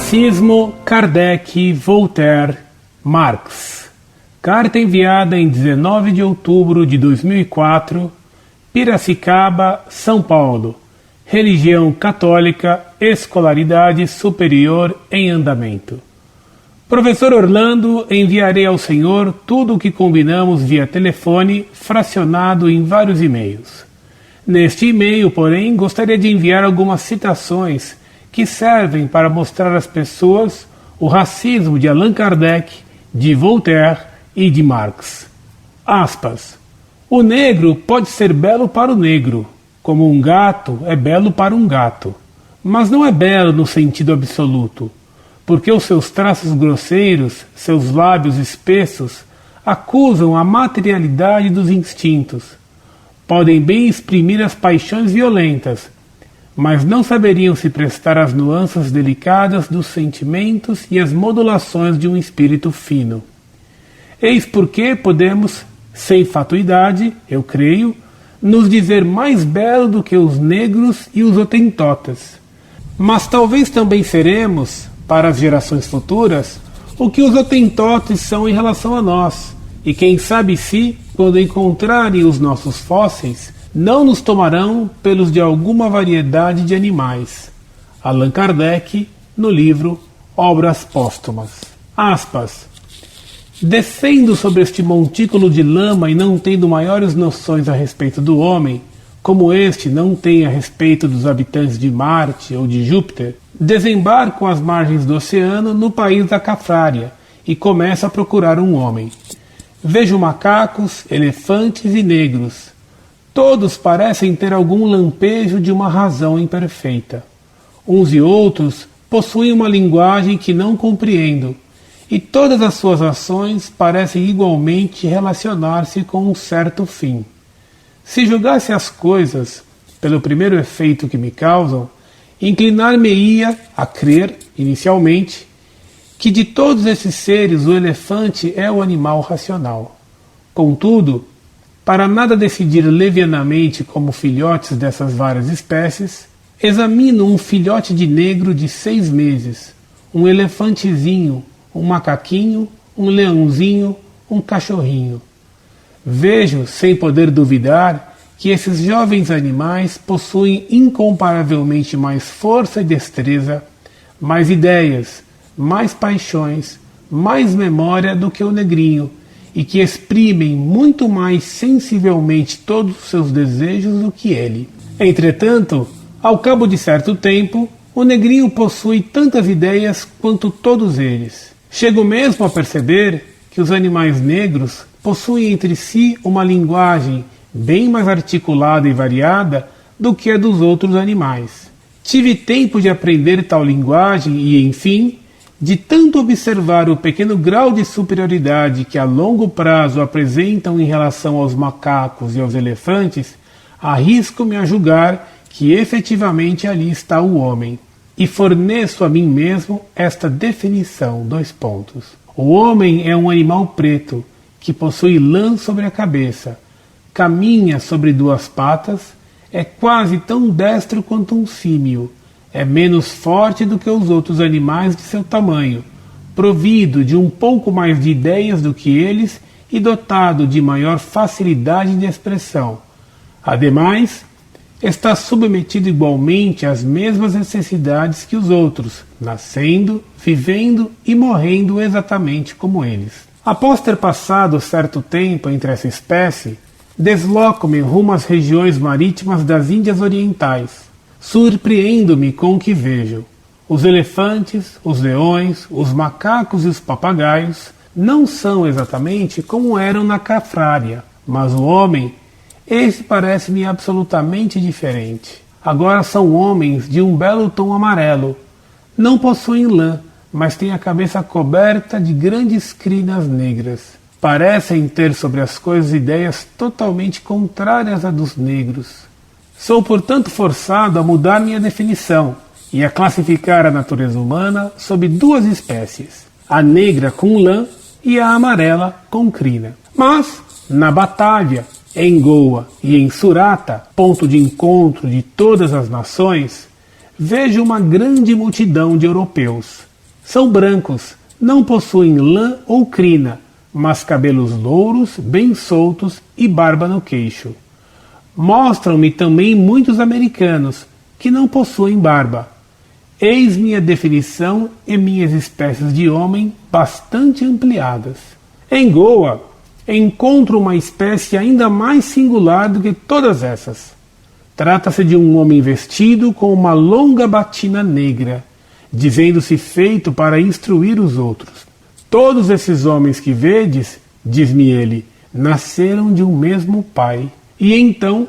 Racismo, Kardec, Voltaire, Marx. Carta enviada em 19 de outubro de 2004, Piracicaba, São Paulo. Religião católica, escolaridade superior em andamento. Professor Orlando, enviarei ao senhor tudo o que combinamos via telefone, fracionado em vários e-mails. Neste e-mail, porém, gostaria de enviar algumas citações que servem para mostrar às pessoas o racismo de Allan Kardec, de Voltaire e de Marx. Aspas. O negro pode ser belo para o negro, como um gato é belo para um gato, mas não é belo no sentido absoluto, porque os seus traços grosseiros, seus lábios espessos, acusam a materialidade dos instintos. Podem bem exprimir as paixões violentas, mas não saberiam se prestar às nuances delicadas dos sentimentos e às modulações de um espírito fino. Eis porque podemos, sem fatuidade, eu creio, nos dizer mais belo do que os negros e os hotentotas. Mas talvez também seremos, para as gerações futuras, o que os hotentotes são em relação a nós, e quem sabe se, quando encontrarem os nossos fósseis, não nos tomarão pelos de alguma variedade de animais. Allan Kardec, no livro Obras Póstumas. Aspas. Descendo sobre este montículo de lama e não tendo maiores noções a respeito do homem, como este não tem a respeito dos habitantes de Marte ou de Júpiter, desembarco às margens do oceano no país da Cafrária e começo a procurar um homem. Vejo macacos, elefantes e negros. Todos parecem ter algum lampejo de uma razão imperfeita. Uns e outros possuem uma linguagem que não compreendo, e todas as suas ações parecem igualmente relacionar-se com um certo fim. Se julgasse as coisas pelo primeiro efeito que me causam, inclinar-me-ia a crer, inicialmente, que de todos esses seres o elefante é o animal racional. Contudo, para nada decidir levianamente como filhotes dessas várias espécies, examino um filhote de negro de 6 meses, um elefantezinho, um macaquinho, um leãozinho, um cachorrinho. Vejo, sem poder duvidar, que esses jovens animais possuem incomparavelmente mais força e destreza, mais ideias, mais paixões, mais memória do que o negrinho, e que exprimem muito mais sensivelmente todos os seus desejos do que ele. Entretanto, ao cabo de certo tempo, o negrinho possui tantas ideias quanto todos eles. Chego mesmo a perceber que os animais negros possuem entre si uma linguagem bem mais articulada e variada do que a dos outros animais. Tive tempo de aprender tal linguagem e, enfim, de tanto observar o pequeno grau de superioridade que a longo prazo apresentam em relação aos macacos e aos elefantes, arrisco-me a julgar que efetivamente ali está o homem. E forneço a mim mesmo esta definição, : O homem é um animal preto, que possui lã sobre a cabeça, caminha sobre 2 patas, é quase tão destro quanto um símio, é menos forte do que os outros animais de seu tamanho, provido de um pouco mais de ideias do que eles e dotado de maior facilidade de expressão. Ademais, está submetido igualmente às mesmas necessidades que os outros, nascendo, vivendo e morrendo exatamente como eles. Após ter passado certo tempo entre essa espécie, desloco-me rumo às regiões marítimas das Índias Orientais. Surpreendo-me com o que vejo. Os elefantes, os leões, os macacos e os papagaios não são exatamente como eram na Cafrária, mas o homem, esse parece-me absolutamente diferente. Agora são homens de um belo tom amarelo. Não possuem lã, mas têm a cabeça coberta de grandes crinas negras. Parecem ter sobre as coisas ideias totalmente contrárias à dos negros. Sou, portanto, forçado a mudar minha definição e a classificar a natureza humana sob 2 espécies, a negra com lã e a amarela com crina. Mas, na Batávia, em Goa e em Surata, ponto de encontro de todas as nações, vejo uma grande multidão de europeus. São brancos, não possuem lã ou crina, mas cabelos louros, bem soltos e barba no queixo. Mostram-me também muitos americanos, que não possuem barba. Eis minha definição e minhas espécies de homem bastante ampliadas. Em Goa, encontro uma espécie ainda mais singular do que todas essas. Trata-se de um homem vestido com uma longa batina negra, dizendo-se feito para instruir os outros. Todos esses homens que vedes, diz-me ele, nasceram de um mesmo pai. E então,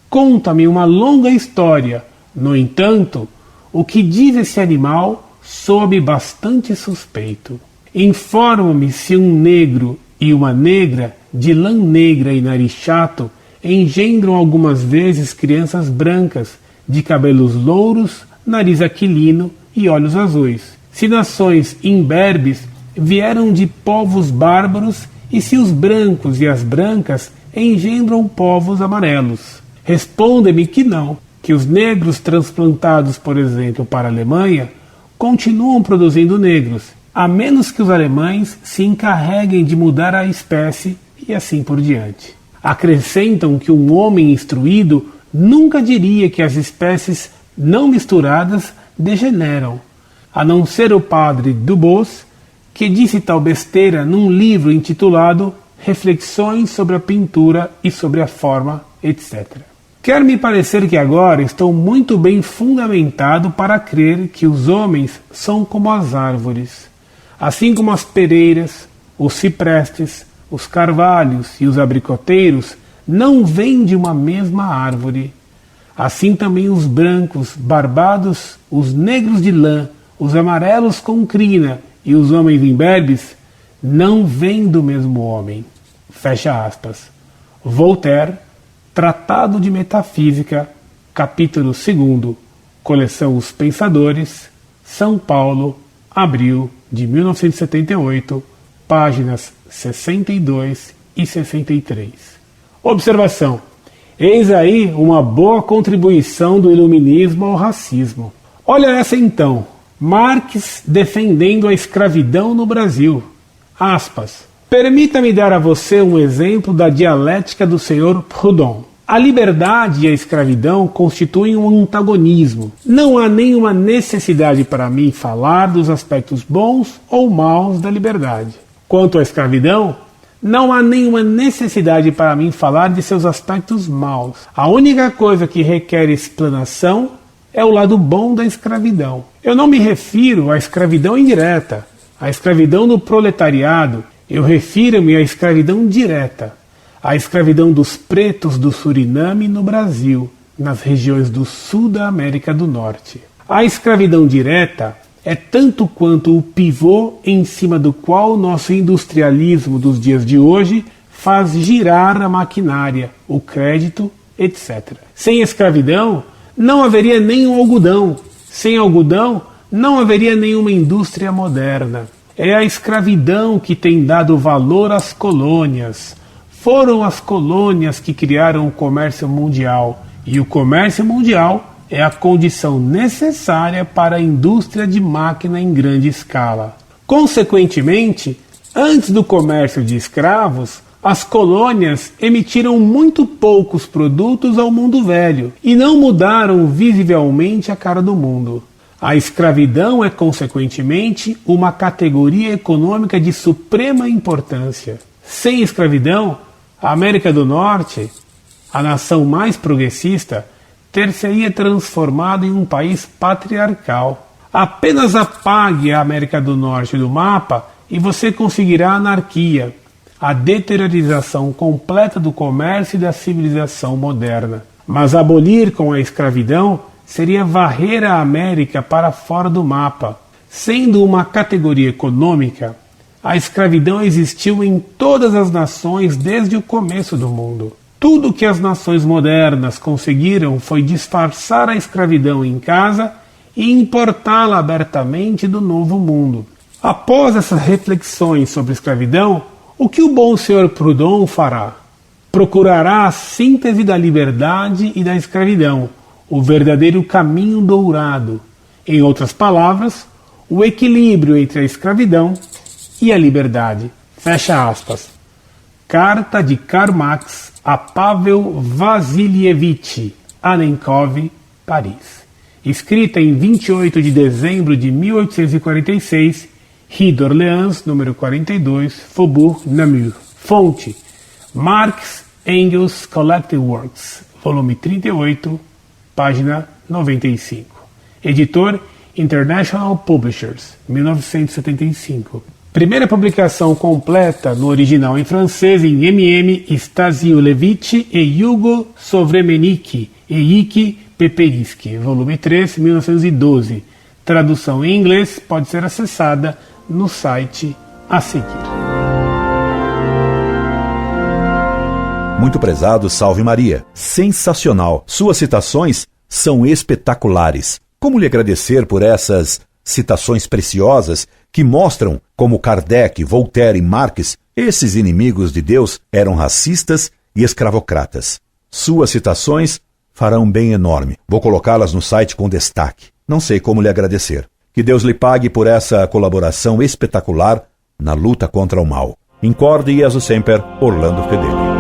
conta-me uma longa história. No entanto, o que diz esse animal soa-me bastante suspeito. Informa-me se um negro e uma negra, de lã negra e nariz chato, engendram algumas vezes crianças brancas, de cabelos louros, nariz aquilino e olhos azuis. Se nações imberbes vieram de povos bárbaros e se os brancos e as brancas engendram povos amarelos. Responde-me que não, que os negros transplantados, por exemplo, para a Alemanha, continuam produzindo negros, a menos que os alemães se encarreguem de mudar a espécie e assim por diante. Acrescentam que um homem instruído nunca diria que as espécies não misturadas degeneram, a não ser o padre Dubos, que disse tal besteira num livro intitulado Reflexões sobre a Pintura e sobre a Forma, etc. Quer me parecer que agora estou muito bem fundamentado para crer que os homens são como as árvores, assim como as pereiras, os ciprestes, os carvalhos e os abricoteiros não vêm de uma mesma árvore. Assim também os brancos, barbados, os negros de lã, os amarelos com crina e os homens imberbes não vêm do mesmo homem. Fecha aspas. Voltaire, Tratado de Metafísica, capítulo 2, coleção Os Pensadores, São Paulo, abril de 1978, páginas 62 e 63. Observação. Eis aí uma boa contribuição do iluminismo ao racismo. Olha essa então, Marx defendendo a escravidão no Brasil. Aspas. Permita-me dar a você um exemplo da dialética do Sr. Proudhon. A liberdade e a escravidão constituem um antagonismo. Não há nenhuma necessidade para mim falar dos aspectos bons ou maus da liberdade. Quanto à escravidão, não há nenhuma necessidade para mim falar de seus aspectos maus. A única coisa que requer explanação é o lado bom da escravidão. Eu não me refiro à escravidão indireta, à escravidão do proletariado. Eu refiro-me à escravidão direta, à escravidão dos pretos do Suriname no Brasil, nas regiões do sul da América do Norte. A escravidão direta é tanto quanto o pivô em cima do qual o nosso industrialismo dos dias de hoje faz girar a maquinária, o crédito, etc. Sem escravidão, não haveria nenhum algodão. Sem algodão, não haveria nenhuma indústria moderna. É a escravidão que tem dado valor às colônias. Foram as colônias que criaram o comércio mundial, e o comércio mundial é a condição necessária para a indústria de máquina em grande escala. Consequentemente, antes do comércio de escravos, as colônias emitiram muito poucos produtos ao mundo velho e não mudaram visivelmente a cara do mundo. A escravidão é, consequentemente, uma categoria econômica de suprema importância. Sem escravidão, a América do Norte, a nação mais progressista, ter-se-ia transformado em um país patriarcal. Apenas apague a América do Norte do mapa e você conseguirá a anarquia, a deteriorização completa do comércio e da civilização moderna. Mas abolir com a escravidão seria varrer a América para fora do mapa. Sendo uma categoria econômica, a escravidão existiu em todas as nações desde o começo do mundo. Tudo que as nações modernas conseguiram foi disfarçar a escravidão em casa e importá-la abertamente do novo mundo. Após essas reflexões sobre escravidão, o que o bom Sr. Proudhon fará? Procurará a síntese da liberdade e da escravidão, o verdadeiro caminho dourado. Em outras palavras, o equilíbrio entre a escravidão e a liberdade. Fecha aspas. Carta de Karl Marx a Pavel Vassilievich Annenkov, Paris. Escrita em 28 de dezembro de 1846, Rue d'Orléans, número 42, Faubourg Namur. Fonte: Marx Engels Collected Works, volume 38, página 95. Editor: International Publishers, 1975. Primeira publicação completa no original em francês em M.M. Stasiulevich e Hugo Sovremennik e Ike Peperinsky, volume 3, 1912. Tradução em inglês pode ser acessada no site a seguir. Muito prezado, salve Maria. Sensacional. Suas citações são espetaculares. Como lhe agradecer por essas citações preciosas que mostram como Kardec, Voltaire e Marx, esses inimigos de Deus, eram racistas e escravocratas. Suas citações farão bem enorme. Vou colocá-las no site com destaque. Não sei como lhe agradecer. Que Deus lhe pague por essa colaboração espetacular na luta contra o mal. Incorde Jesus Semper, Orlando Fedeli.